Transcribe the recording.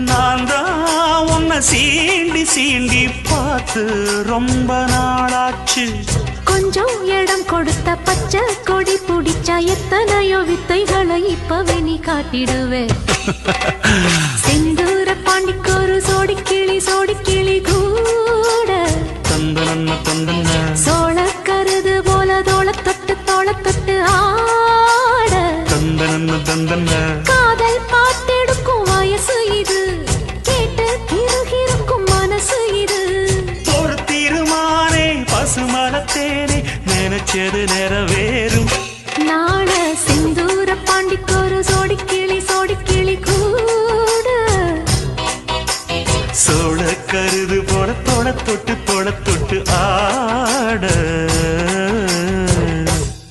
நான் தான் உன்னை சீண்டி சீண்டி பார்த்து ரொம்ப நாளாச்சு. கொஞ்சம் இடம் கொடுத்த பச்சை கொடி பிடிச்சா எத்தனையோ வித்தைகளை இப்பவே நீ காட்டிடுவே.